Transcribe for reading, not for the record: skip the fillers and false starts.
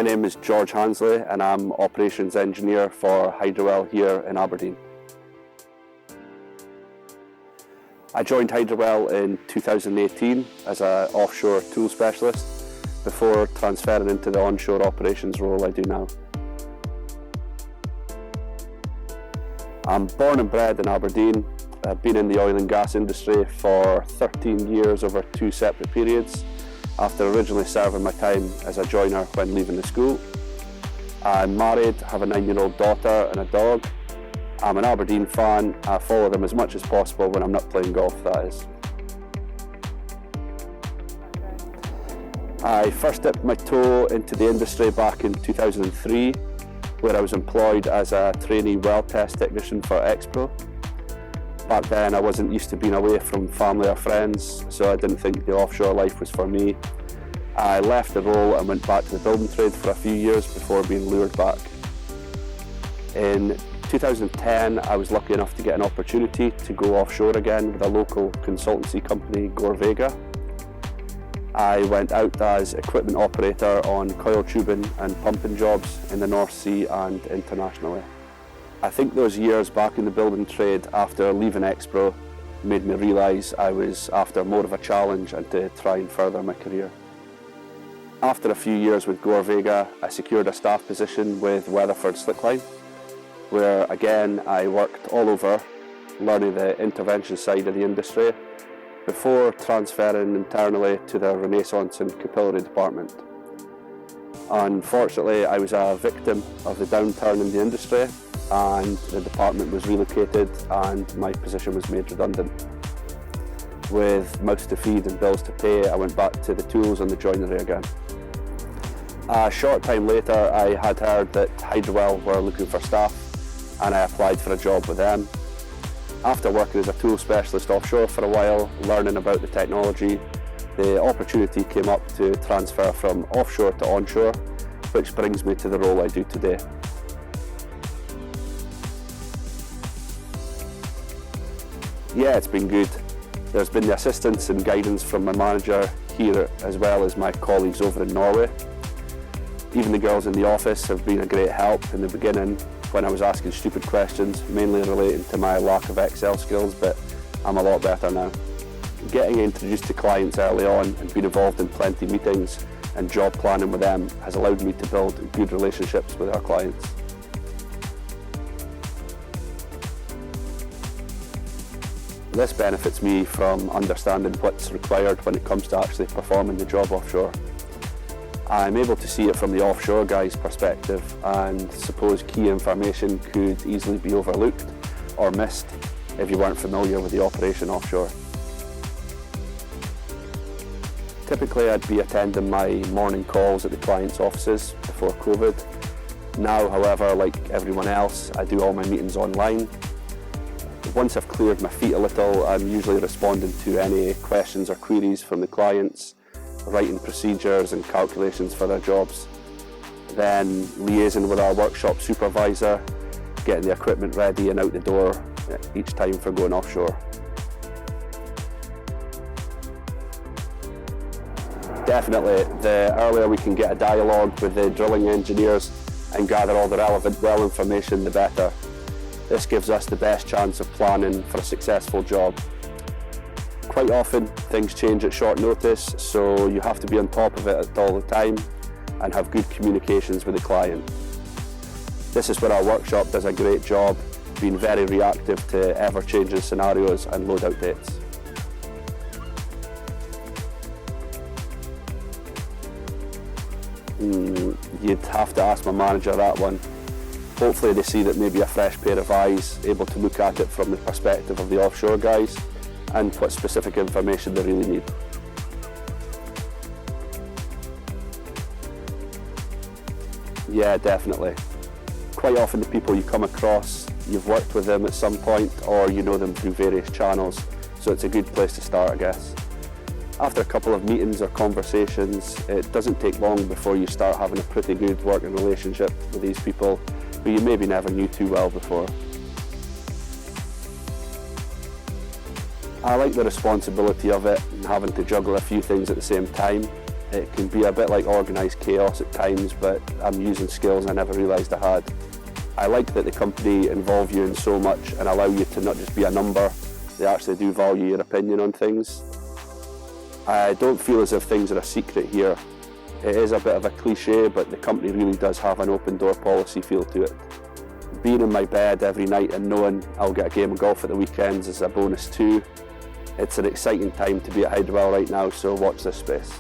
My name is George Hansley and I'm Operations Engineer for Hydrowell here in Aberdeen. I joined Hydrowell in 2018 as an offshore tool specialist before transferring into the onshore operations role I do now. I'm born and bred in Aberdeen. I've been in the oil and gas industry for 13 years over 2 separate periods, after originally serving my time as a joiner when leaving the school. I'm married, have a 9-year-old daughter and a dog. I'm an Aberdeen fan. I follow them as much as possible when I'm not playing golf, that is. I first dipped my toe into the industry back in 2003, where I was employed as a trainee well test technician for Expro. Back then I wasn't used to being away from family or friends, so I didn't think the offshore life was for me. I left the role and went back to the building trade for a few years before being lured back. In 2010 I was lucky enough to get an opportunity to go offshore again with a local consultancy company, Gore Vega. I went out as equipment operator on coil tubing and pumping jobs in the North Sea and internationally. I think those years back in the building trade after leaving Expro made me realise I was after more of a challenge and to try and further my career. After a few years with Gore Vega, I secured a staff position with Weatherford Slickline, where again I worked all over, learning the intervention side of the industry, before transferring internally to the Renaissance and Capillary department. Unfortunately, I was a victim of the downturn in the industry, and the department was relocated and my position was made redundant. With mouths to feed and bills to pay, I went back to the tools and the joinery again. A short time later, I had heard that Hydrowell were looking for staff, and I applied for a job with them. After working as a tool specialist offshore for a while, learning about the technology, the opportunity came up to transfer from offshore to onshore, which brings me to the role I do today. Yeah, it's been good. There's been the assistance and guidance from my manager here as well as my colleagues over in Norway. Even the girls in the office have been a great help in the beginning when I was asking stupid questions, mainly relating to my lack of Excel skills, but I'm a lot better now. Getting introduced to clients early on and being involved in plenty of meetings and job planning with them has allowed me to build good relationships with our clients. This benefits me from understanding what's required when it comes to actually performing the job offshore. I'm able to see it from the offshore guy's perspective, and suppose key information could easily be overlooked or missed if you weren't familiar with the operation offshore. Typically I'd be attending my morning calls at the client's offices before COVID. Now, however, like everyone else, I do all my meetings online. Once I've cleared my feet a little, I'm usually responding to any questions or queries from the clients, writing procedures and calculations for their jobs, then liaising with our workshop supervisor, getting the equipment ready and out the door each time for going offshore. Definitely, the earlier we can get a dialogue with the drilling engineers and gather all the relevant well information, the better. This gives us the best chance of planning for a successful job. Quite often things change at short notice, so you have to be on top of it all the time and have good communications with the client. This is where our workshop does a great job, being very reactive to ever-changing scenarios and load-out dates. You'd have to ask my manager that one. Hopefully they see that maybe a fresh pair of eyes, able to look at it from the perspective of the offshore guys and what specific information they really need. Yeah, definitely. Quite often the people you come across, you've worked with them at some point or you know them through various channels, so it's a good place to start, I guess. After a couple of meetings or conversations, it doesn't take long before you start having a pretty good working relationship with these people who you maybe never knew too well before. I like the responsibility of it and having to juggle a few things at the same time. It can be a bit like organised chaos at times, but I'm using skills I never realised I had. I like that the company involve you in so much and allow you to not just be a number, they actually do value your opinion on things. I don't feel as if things are a secret here. It is a bit of a cliche, but the company really does have an open door policy feel to it. Being in my bed every night and knowing I'll get a game of golf at the weekends is a bonus too. It's an exciting time to be at Hydrowell right now, so watch this space.